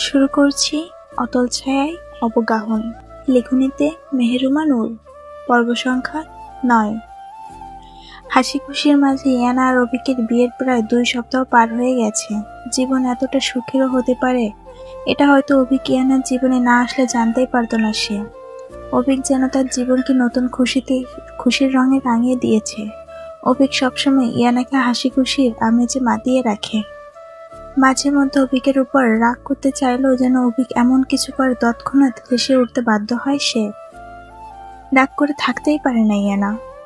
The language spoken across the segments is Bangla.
শুরু করছি অতল ছায়ায় অবগাহন। লেখনীতে মেহেরুমা নূর। পর্ব সংখ্যা 9। হাসি খুশির মাঝে ইয়ানা আর অভিকের বিয়ের প্রায় 2 সপ্তাহ পার হয়ে গেছে। জীবন এতটা সুখেরও হতে পারে, এটা হয়তো অভিক ইয়ানার জীবনে না আসলে জানতেই পারত না সে। অভিক যেন তার জীবনকে নতুন খুশির রঙে রাঙিয়ে দিয়েছে। অভিক সবসময় ইয়ানাকে হাসি খুশির আমেজে মাতিয়ে রাখে। মাঝে মধ্যে অভিকের উপর রাগ করতে চাইলেও যেন অভিক এমন কিছু করে তৎক্ষণাৎ হেসে উঠতে বাধ্য হয় সে। রাগ করে থাকতেই পারে না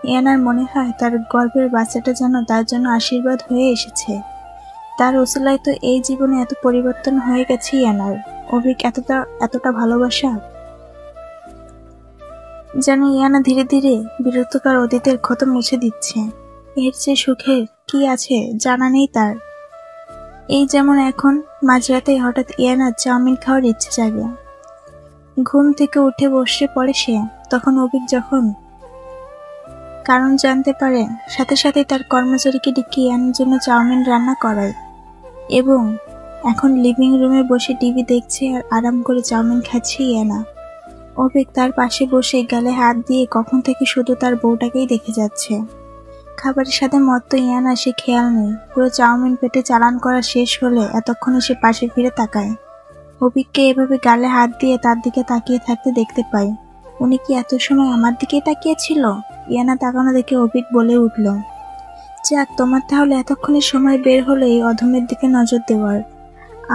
ইয়ানার মনে হয় তার গর্ভের বাচ্চাটা যেন তার জন্য আশীর্বাদ হয়ে এসেছে। তার ওসিলায় তো এই জীবনে এত পরিবর্তন হয়ে গেছে ইয়ানার। অভিক এতটা ভালোবাসা যেন ইয়ানা ধীরে ধীরে বিরক্তকর অতীতের ক্ষত মুছে দিচ্ছে। এর চেয়ে সুখের কি আছে জানা নেই তার। এই যেমন এখন মাঝরাতে হঠাৎ ইয়ানার চাউমিন খাওয়ার ইচ্ছে জাগে। ঘুম থেকে উঠে বসে পড়ে সে। তখন অভিক যখন কারণ জানতে পারে, সাথে সাথে তার কর্মচারীকে ডেকে ইয়ানার জন্য চাউমিন রান্না করায় এবং এখন লিভিং রুমে বসে টিভি দেখছে আর আরাম করে চাউমিন খাচ্ছে ইয়ানা। অভিক তার পাশে বসে গালে হাত দিয়ে কখন থেকে শুধু তার বউটাকেই দেখে যাচ্ছে। খাবারের সাথে মত্ত ইয়ানা সে খেয়াল নেই। পুরো চাউমিন পেটে চালান করা শেষ হলে এতক্ষণে সে পাশে ফিরে তাকায়। অভিককে এভাবে গালে হাত দিয়ে তার দিকে তাকিয়ে থাকতে দেখতে পায়। উনি কি এত সময় আমার দিকেই তাকিয়েছিল? ইয়ানা তাকানো দেখে অভিক বলে উঠল, যাক, তোমার তাহলে এতক্ষণে সময় বের হলো এই অধমের দিকে নজর দেওয়ার।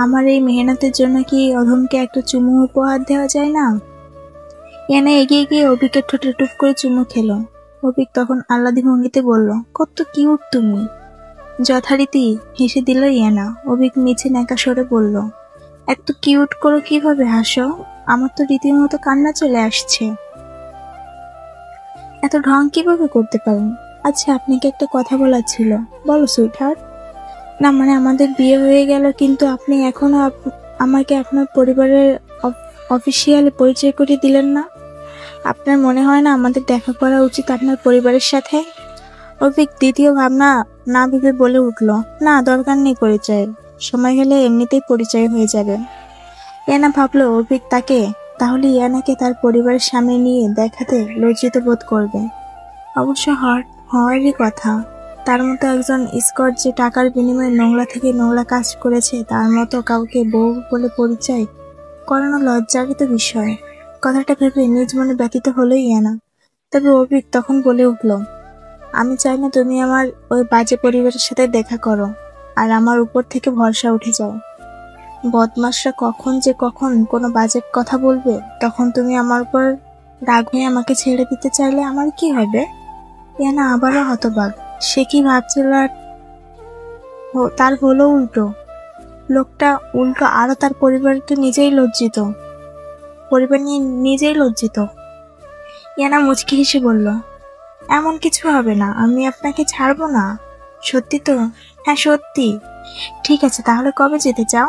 আমার এই মেহনতের জন্য কি এই অধমকে একটা চুমু উপহার দেওয়া যায় না? ইয়ানা এগিয়ে গিয়ে অভিকের ঠোঁটে টুপ করে চুমু খেলো। অভিক তখন আহ্লাদি ভঙ্গিতে বলল, কত কিউট তুমি। যথারীতি হেসে দিল ইয়ানা। অভিক মিছে ন্যাকা সরে বলল, এত কিউট করো কিভাবে হাসো? আমার তো রীতিমতো কান্না চলে আসছে। এত ঢং কিভাবে করতে পারেন? আচ্ছা, আপনাকে একটা কথা বলার ছিল। বলো সুইটহার্ট। না মানে আমাদের বিয়ে হয়ে গেল, কিন্তু আপনি এখনো আমাকে আপনার পরিবারের অফিসিয়ালি পরিচয় করিয়ে দিলেন না। আপনার মনে হয় না আমাদের দেখা করা উচিত আপনার পরিবারের সাথে? অভিক দ্বিতীয় ভাবনা না ভেবে বলে উঠল, না, দরকার নেই পরিচয়ের। সময় হলে এমনিতেই পরিচয় হয়ে যাবে। ইয়ানা ভাবলো অভিক তাহলে ইয়ানাকে তার পরিবারের সামনে নিয়ে দেখাতে লজ্জিত বোধ করবে। অবশ্য হওয়ারই কথা। তার মতো একজন স্কট যে টাকার বিনিময়ে নোংরা থেকে নোংরা কাজ করেছে, তার মতো কাউকে বউ বলে পরিচয় করানো লজ্জাজনিত বিষয়। কথাটা ভেবে নিজ মনে ব্যথিত হলো ইয়ানা। তবে অভিক তখন বলে উঠল, আমি চাই না তুমি আমার ওই বাজে পরিবারের সাথে দেখা করো আর আমার উপর থেকে ভরসা উঠে যাও। বদমাশরা কখন কোনো বাজে কথা বলবে, তখন তুমি আমার উপর রাগ হয়ে আমাকে ছেড়ে দিতে চাইলে আমার কি হবে? ইয়ানা আবারও হতবাক। সে কি ভাবছিল আর তার হলো উল্টো। লোকটা উল্টো আরো তার পরিবারকে পরিবার নিয়ে নিজেই লজ্জিত। ইয়ানা মুচকি হেসে বলল, এমন কিছু হবে না, আমি আপনাকে ছাড়বো না। সত্যি তো? হ্যাঁ সত্যি। ঠিক আছে, তাহলে কবে যেতে চাও?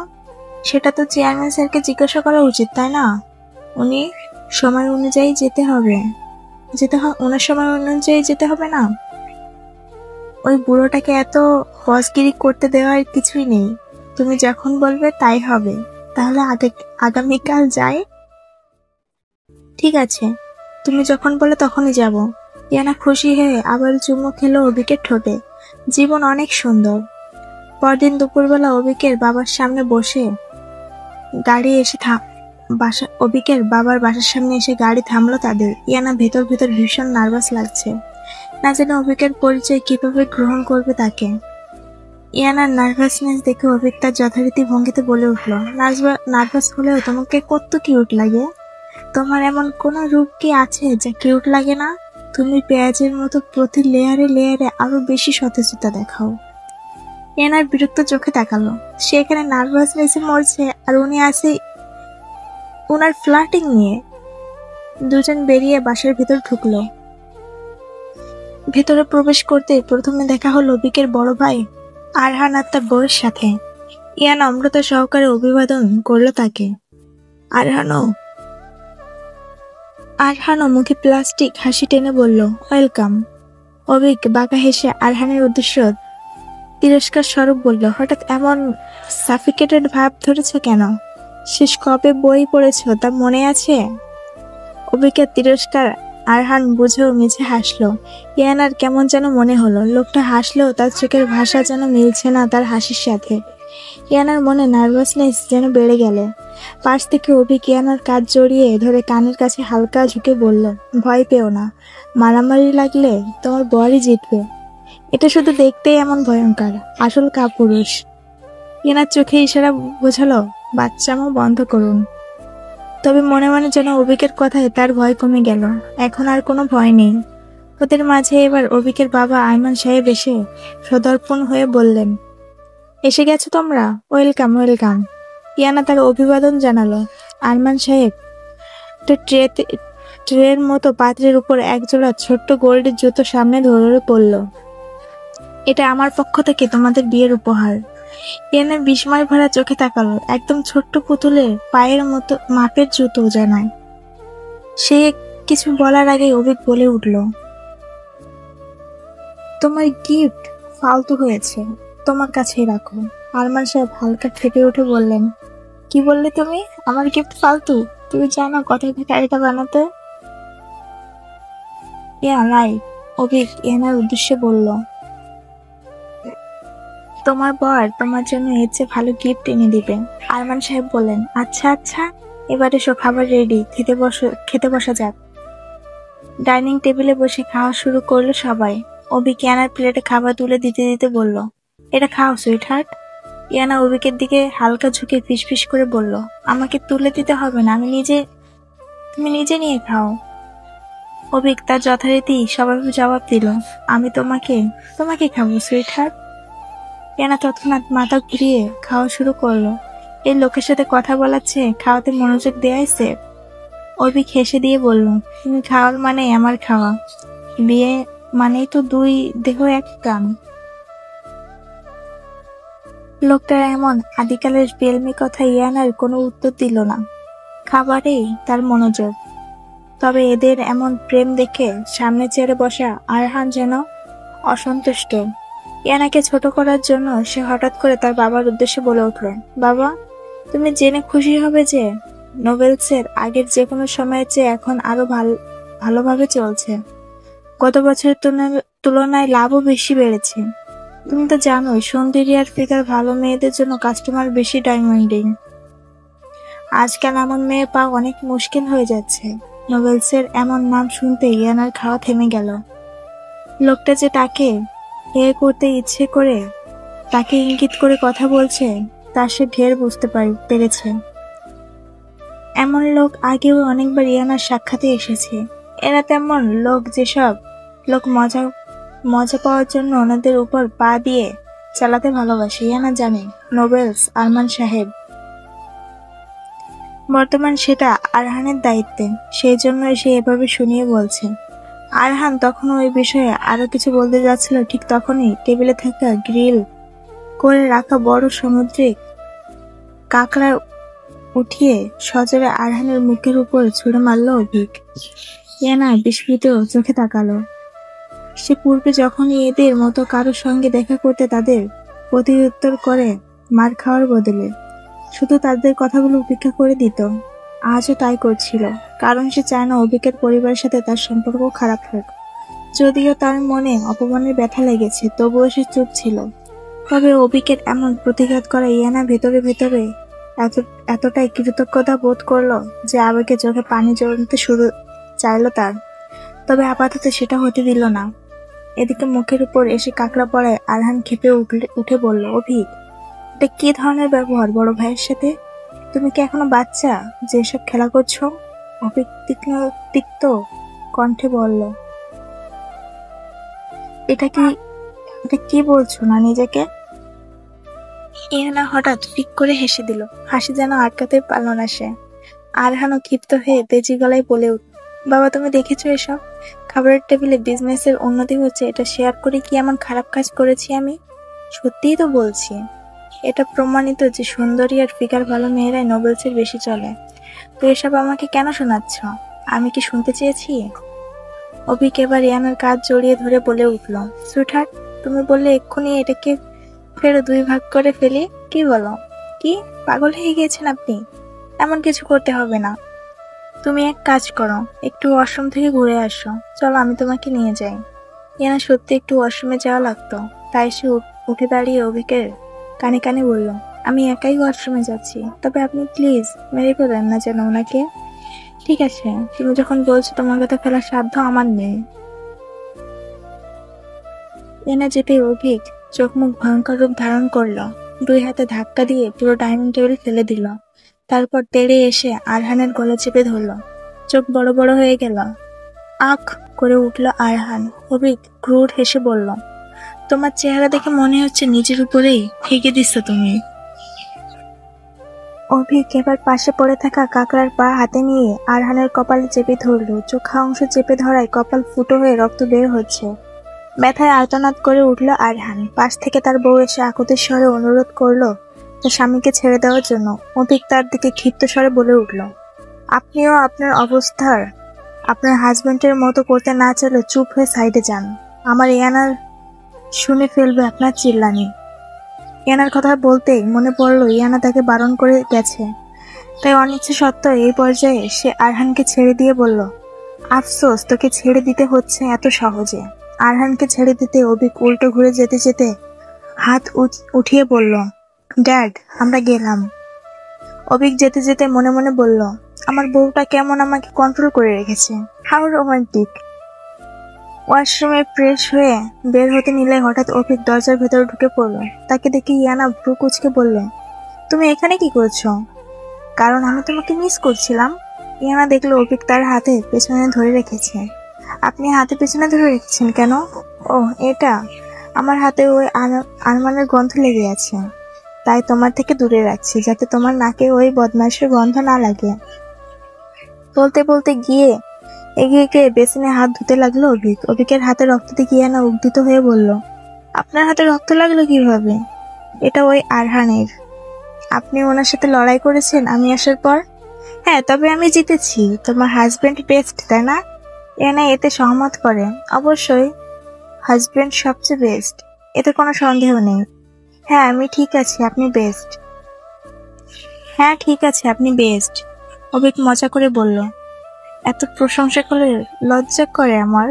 সেটা তো চেয়ারম্যান স্যারকে জিজ্ঞাসা করা উচিত, তাই না? উনি সময় অনুযায়ী ওনার সময় অনুযায়ী যেতে হবে না? ওই বুড়োটাকে এত বসগিরি করতে দেওয়ার কিছুই নেই। তুমি যখন বলবে তাই হবে। তাহলে আগামীকাল যাই? ঠিক আছে, তুমি যখন বলে তখনই যাব। ইয়ানা খুশি হয়ে আবার চুমু খেলো অভিকের ঠোঁটে। জীবন অনেক সুন্দর। পরদিন দুপুরবেলা অভিকের বাবার সামনে বসে গাড়ি এসে অভিকের বাবার বাসার সামনে এসে গাড়ি থামলো তাদের। ইয়ানা ভেতর ভীষণ নার্ভাস লাগছে। না জানে অভিকের পরিচয় কিভাবে গ্রহণ করবে তাকে। ইয়ানার নার্ভাসনেস দেখে অভিক তার যথারীতি ভঙ্গিতে বলে উঠল, নার্ভাস হলেও তোমাকে কত কিউট লাগে। তোমার এমন কোন রূপ কি আছে যা কিউট লাগে না? তুমি পেঁয়াজের মতো প্রতি লেয়ারে লেয়ারে আরো বেশি সতেজতা দেখাও। ইয়ানার বিরক্ত চোখে তাকালো। সে এখানে নার্ভাসনেসে মরছে আর উনি আছে ওনার ফ্লার্টিং নিয়ে। দুজন বেরিয়ে বাসার ভেতর ঢুকলো। ভেতরে প্রবেশ করতে প্রথমে দেখা হলো অভিকের বড় ভাই আরহান আর তার বউয়ের সাথে। ইয়ানা নম্রতা সহকারে অভিবাদন করলো তাকে। আরহানও মুখে প্লাস্টিক হাসি টেনে বলল, ওয়েলকাম। অভিক বাঁকা হেসে আরহানের উদ্দেশ্য তিরস্কার স্বরূপ বলল, হঠাৎ এমন সাফিকেটেড ভাব ধরেছ কেন? শেষ কবে বই পড়েছ তা মনে আছে? অভিকের তিরস্কার আরহান বুঝেও মিছে হাসলো। ইয়ানার কেমন যেন মনে হলো লোকটা হাসলেও তার চোখের ভাষা যেন মিলছে না তার হাসির সাথে। ইয়ানার মনে নার্ভাসনেস যেন বেড়ে গেল। পাশ থেকে অভিক ইয়ানার কাঁধ জড়িয়ে ধরে কানের কাছে হালকা ঝুঁকে বলল, ভয় পেও না, মারামারি লাগলে তোমার বরই জিতবে। এটা শুধু দেখতেই এমন ভয়ঙ্কর, আসল কাপুরুষ। ইয়ানার চোখে ইশারা বোঝালো, বাচ্চামো বন্ধ করুন। তবে মনে মনে যেন অভিকের কথায় তার ভয় কমে গেল। এখন আর কোনো ভয় নেই। ওদের মাঝে এবার অভিকের বাবা আয়মান সাহেব এসে সদর্পণ হয়ে বললেন, এসে গেছো তোমরা, ওয়েলকাম ওয়েলকাম। ইয়ানা তার অভিবাদন জানালো। আরমান সাহেব ট্রের মতো পাত্রের উপর একজোড়া ছোট্ট গোল্ডের জুতো সামনে ধরে পড়ল। এটা আমার পক্ষ থেকে তোমাদের বিয়ের উপহার। ইয়ানা বিস্ময় ভরা চোখে তাকালো। একদম ছোট্ট পুতুলের পায়ের মতো মাপের জুতো জানায়। সে কিছু বলার আগে অভিক বলে উঠল, তোমার গিফট ফালতু হয়েছে, তোমার কাছেই রাখো। আরমান সাহেব হালকা খেপে উঠে বললেন, কি বললে তুমি? আমার গিফট ফালতু? তুমি জানো কোথায় থেকে এটা বানাতে? ইয়া রাইট, অভিক ইয়ানার উদ্দেশ্যে বলল। তোমার বর তোমার জন্য এর চেয়ে ভালো গিফট এনে দিবে। আরমান সাহেব বললেন, আচ্ছা আচ্ছা, এবার এসো, খাবার রেডি, খেতে বসা যাক। ডাইনিং টেবিলে বসে খাওয়া শুরু করলো সবাই। অভিক ইয়ানার প্লেটে খাবার তুলে দিতে দিতে বলল, এটা খাও সুইট হার্ট। ইয়ানা অভিকের দিকে হালকা ঝুঁকে ফিসফিস করে বলল, আমাকে তুলে দিতে হবে না, তুমি নিজে নিয়ে খাও। অভিক তার যথারীতি স্বভাবে জবাব দিল, আমি তোমাকে খাবো সুইট হার্ট। ইয়ানা তৎক্ষণাৎ মাথা ঘুরিয়ে খাওয়া শুরু করলো। এই লোকের সাথে কথা বলার চেয়ে খাওয়াতে মনোযোগ দেয়াই সেফ। অভিক হেসে দিয়ে বলল, তুমি খাওয়ার মানে আমার খাওয়া, বিয়ে মানেই তো দুই দেহ এক প্রাণ। লোকটার এমন আদিকালের বেলমি কথা ইয়ানার কোনো উত্তর দিল না। খাবারেই তার মনোযোগ। তবে এদের এমন প্রেম দেখে সামনে চেয়ারে বসা আরহান যেন অসন্তুষ্ট। ইয়ানাকে ছোট করার জন্য সে হঠাৎ করে তার বাবার উদ্দেশ্যে বলে উঠল, বাবা, তুমি জেনে খুশি হবে যে নোবেলসের আগের যে কোনো সময়ের চেয়ে এখন আরো ভালোভাবে চলছে। গত বছরের তুলনায় লাভও বেশি বেড়েছে। তুমি তো জানোই সৌন্দর্য আর ফিগার ভালো মেয়েদের জন্য কাস্টমার বেশি ডায়মন্ডিং। আজকাল এমন মেয়ে পাওয়া অনেক মুশকিল হয়ে যাচ্ছে। নোবেলসের এমন নাম শুনতে ইয়ানার খাওয়া থেমে গেল। লোকটা যে তাকে করতে ইচ্ছে করে তাকে ইঙ্গিত করে কথা বলছে তা সে ঢের বুঝতে পেরেছে। এমন লোক আগেও অনেকবার ইয়ানার সাক্ষাতে এসেছে। এরা তেমন লোক যেসব লোক মজা পাওয়ার জন্য ওনাদের উপর পা দিয়ে চালাতে ভালোবাসে। ইয়ানা জানে নোবেলস আরমান সাহেব বর্তমান সেটা আরহানের দায়িত্বে, সেই জন্য সে এভাবে শুনিয়ে বলছে। আরহান তখনও ওই বিষয়ে আরো কিছু বলতে যাচ্ছিল, ঠিক তখনই টেবিলে থাকা গ্রিল করে রাখা বড় সামুদ্রিক কাঁকড়া উঠিয়ে সজোরে আরহানের মুখের উপর ছুঁড়ে মারল অভিক। ইয়ানা বিস্মিত চোখে তাকালো। সে পূর্বে যখনই এদের মতো কারোর সঙ্গে দেখা করতে তাদের প্রতিউত্তর করে মার খাওয়ার বদলে শুধু তাদের কথাগুলো উপেক্ষা করে দিত, আজও তাই করছিল। কারণ সে চায় না অভিকের পরিবারের সাথে তার সম্পর্ক খারাপ হোক। যদিও তার মনে অপমানের ব্যথা লেগেছে, তবুও সে চুপ ছিল। তবে অভিকের এমন প্রতিঘাত করা ইয়ানা ভেতরে ভেতরে এতটাই কৃতজ্ঞতা বোধ করলো যে আবেগে চোখে পানি জমতে শুরু চাইলো তার। তবে আপাতত সেটা হতে দিল না। এদিকে মুখের উপর এসে কাকড়া পড়ায় আরহান ক্ষেপে উঠে বলল, অভিক, এটা কি ধরনের ব্যবহার বড় ভাইয়ের সাথে? তুমি কি এখনো বাচ্চা যে এসব খেলা করছো? অভিক তিক্ত কণ্ঠে বলল, এটা কি বলছো না নিজেকে? ইয়ানা হঠাৎ ফিক করে হেসে দিল। হাসি যেন আটকাতে পারল না সে। আরহানও ক্ষিপ্ত হয়ে তেজি গলায় বলে উঠল, বাবা, তুমি দেখেছো এসব? খাবারের টেবিলে বিজনেসের উন্নতি হচ্ছে, এটা শেয়ার করে কি এমন খারাপ কাজ করেছি আমি? সত্যিই তো বলছি। এটা প্রমাণিত যে সুন্দরী আর ফিগার ভালো মেয়েরাই নোবেলসের বেশি চলে। তো এসব আমাকে কেন শোনাচ্ছ? আমি কি শুনতে চেয়েছি? অভিক এবার ইয়ানার কাজ জড়িয়ে ধরে বলে উঠল, সুইটহার্ট, তুমি বললে এক্ষুনি এটাকে ফের দুই ভাগ করে ফেলি, কি বলো? কি পাগল হয়ে গিয়েছেন আপনি? এমন কিছু করতে হবে না। তুমি এক কাজ করো, একটু ওয়াশরুম থেকে ঘুরে আসো। চলো আমি তোমাকে নিয়ে যাই। ইয়ানা সত্যি একটু ওয়াশরুমে যাওয়া লাগতো, তাই সে উঠে দাঁড়িয়ে অভিকের কানে কানে বলল, আমি একাই ওয়াশরুমে যাচ্ছি, তবে আপনি প্লিজ মেরে ফেলেন না যেন ওনাকে। ঠিক আছে, তুমি যখন বলছো তোমার কথা ফেলার সাধ্য আমার নেই। ইয়ানা যেতে অভিক চোখ মুখ ভয়ঙ্কর রূপ ধারণ করলো, 2 হাতে ধাক্কা দিয়ে পুরো ডাইনিং টেবিল ফেলে দিল। তারপর তেড়ে এসে আরহানের গলা চেপে ধরল। চোখ বড় বড় হয়ে গেল। আখ করে উঠল আরহান। অভিক ক্রুর হেসে বলল, তোমার চেহারা দেখে মনে হচ্ছে নিজের উপরেই ফেঁকে দিচ্ছ তুমি। অভিক এবার পাশে পড়ে থাকা কাকড়ার পা হাতে নিয়ে আরহানের কপালে চেপে ধরল। চোখা অংশ চেপে ধরায় কপাল ফুটো হয়ে রক্ত বের হচ্ছে। ব্যথায় আর্তনাদ করে উঠল আরহান। পাশ থেকে তার বউ এসে আকুতির স্বরে অনুরোধ করলো তার স্বামীকে ছেড়ে দেওয়ার জন্য। অভিক তার দিকে ক্ষিপ্ত স্বরে বলে উঠল, আপনিও আপনার অবস্থার আপনার হাজবেন্ডের মতো করতে না চাইলে চুপ হয়ে সাইডে যান। আমার ইয়ানার শুনে ফেলবে আপনার চিল্লানি। ইয়ানার কথা বলতেই মনে পড়লো ইয়ানা তাকে বারণ করে গেছে, তাই অনিচ্ছা সত্ত্বেও এই পর্যায়ে সে আরহানকে ছেড়ে দিয়ে বলল, আফসোস তোকে ছেড়ে দিতে হচ্ছে এত সহজে। আরহানকে ছেড়ে দিতে অভিক উল্টো ঘুরে যেতে যেতে হাত উঠিয়ে বলল, ড্যাড আমরা গেলাম। অভিক যেতে যেতে মনে মনে বলল, আমার বউটা কেমন আমাকে কন্ট্রোল করে রেখেছে, হাউ রোমান্টিক। ওয়াশরুমে ফ্রেশ হয়ে বের হতে নিলে হঠাৎ অভিক দরজার ভেতরে ঢুকে পড়লো। তাকে দেখে ইয়ানা ভ্রু কুচকে বললে, তুমি এখানে কি করছো? কারণ আমি তোমাকে মিস করছিলাম। ইয়ানা দেখলো অভিক তার হাতে পেছনে ধরে রেখেছে। আপনি হাতে পেছনে ধরে রেখেছেন কেন? ও এটা, আমার হাতে ওই আরমানের গন্ধ লেগে আছে, তাই তোমার থেকে দূরে রাখছি যাতে তোমার নাকে ওই বদমাইশের গন্ধ না লাগে। বলতে বলতে এগিয়ে গিয়ে বেসিনে হাত ধুতে লাগলো অভিক। অভিকের হাতে রক্ত দেখে ইয়ানা উদ্ধৃত হয়ে বলল, আপনার হাতে রক্ত লাগলো কিভাবে? এটা ওই আরহানের। আপনি ওনার সাথে লড়াই করেছেন আমি আসার পর? হ্যাঁ, তবে আমি জিতেছি। তোমার হাজবেন্ড বেস্ট, তাই না? ইয়ানা এতে সহমত করে। অবশ্যই হাজবেন্ড সবচেয়ে বেস্ট, এতে কোনো সন্দেহ নেই। হ্যাঁ আমি ঠিক আছি, আপনি বেস্ট। হ্যাঁ ঠিক আছে, আপনি বেস্ট, অভিক মজা করে বলল। এত প্রশংসা করে লজ্জা করে আমার।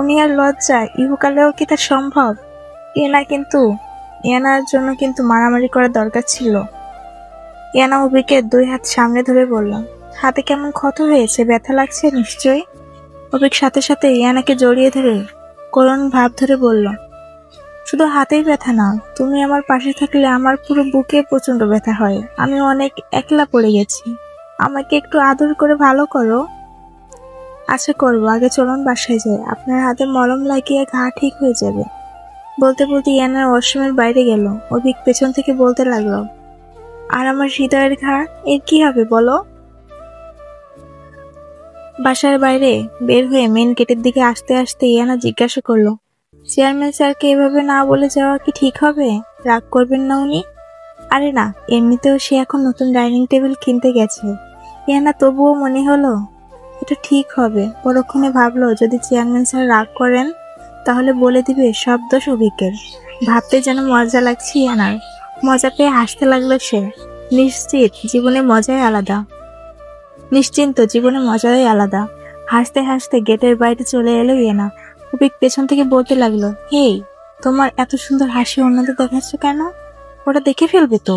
উনি আর লজ্জা ইহুকালেও কি তার সম্ভব? ইয়ানার জন্য কিন্তু মারামারি করার দরকার ছিল। ইয়ানা অভিকের 2 হাত সামনে ধরে বলল, হাতে কেমন ক্ষত হয়েছে, ব্যথা লাগছে নিশ্চয়ই? অভিক সাথে সাথে ইয়ানাকে জড়িয়ে ধরে করুণ ভাব ধরে বলল, শুধু হাতেই ব্যথা না, তুমি আমার পাশে থাকলে আমার পুরো বুকে প্রচন্ড ব্যথা হয়। আমি অনেক একলা পড়ে গেছি, আমাকে একটু আদর করে ভালো করো। আচ্ছা করবো, আগে চলুন বাসায় যাই, আপনার হাতে মলম লাগিয়ে ঘা ঠিক হয়ে যাবে। বলতে বলতে ইয়ানার ওয়াশরুমের বাইরে গেল। অভিক পেছন থেকে বলতে লাগলো, আর আমার হৃদয়ের ঘা, এর কি হবে বলো? বাসার বাইরে বের হয়ে মেন গেটের দিকে আসতে আসতে ইয়ানা জিজ্ঞাসা করলো, চেয়ারম্যান স্যারকে এভাবে না বলে যাওয়া কি ঠিক হবে? রাগ করবেন না উনি? আরে না, এমনিতেও সে এখন নতুন ডাইনিং টেবিল কিনতে গেছে। ইয়ানা তবুও মনে হলো এটা ঠিক হবে। পরক্ষণে ভাবলো যদি চেয়ারম্যান স্যার রাগ করেন তাহলে বলে দিবে সব দোষ অভিকের। ভাবতে যেন মজা লাগছে ইয়ানার। মজা পেয়ে হাসতে লাগলো সে। নিশ্চিন্ত জীবনে মজাই আলাদা। হাসতে হাসতে গেটের বাইরে চলে এলো ইয়ানা। অভিক পেছন থেকে বলতে লাগলো, হেই, তোমার এত সুন্দর হাসি অন্যদের দেখাচ্ছ কেন? ওটা দেখে ফেলবে তো।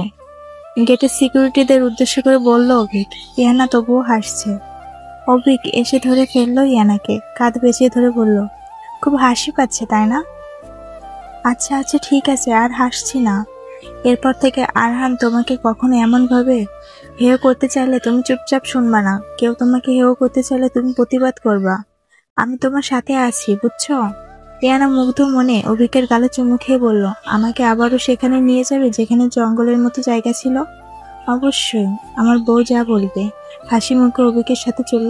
গেটের সিকিউরিটিদের উদ্দেশ্য করে বলল অভিক। ইয়ানা তবুও হাসছে। অভিক এসে ধরে ফেললো ইয়ানাকে, কাঁধ পেঁচিয়ে ধরে বলল, খুব হাসি পাচ্ছে তাই না? আচ্ছা আচ্ছা ঠিক আছে, আর হাসছি না। এরপর থেকে আরহান তোমাকে কখনো এমন ভাবে হেয় করতে চাইলে তুমি চুপচাপ শুনবা না। কেউ তোমাকে হেয় করতে চাইলে তুমি প্রতিবাদ করবা। আমি তোমার সাথে আছি, বুঝছো? ইয়ানা মুগ্ধ মনে অভিকের গালে চুমু খেয়ে বলল, আমাকে আবারও সেখানে নিয়ে যাবে যেখানে জঙ্গলের মতো জায়গা ছিল? অবশ্যই, আমার বউ যা বলবে। হাসি মুখে অভিকের সাথে চলল।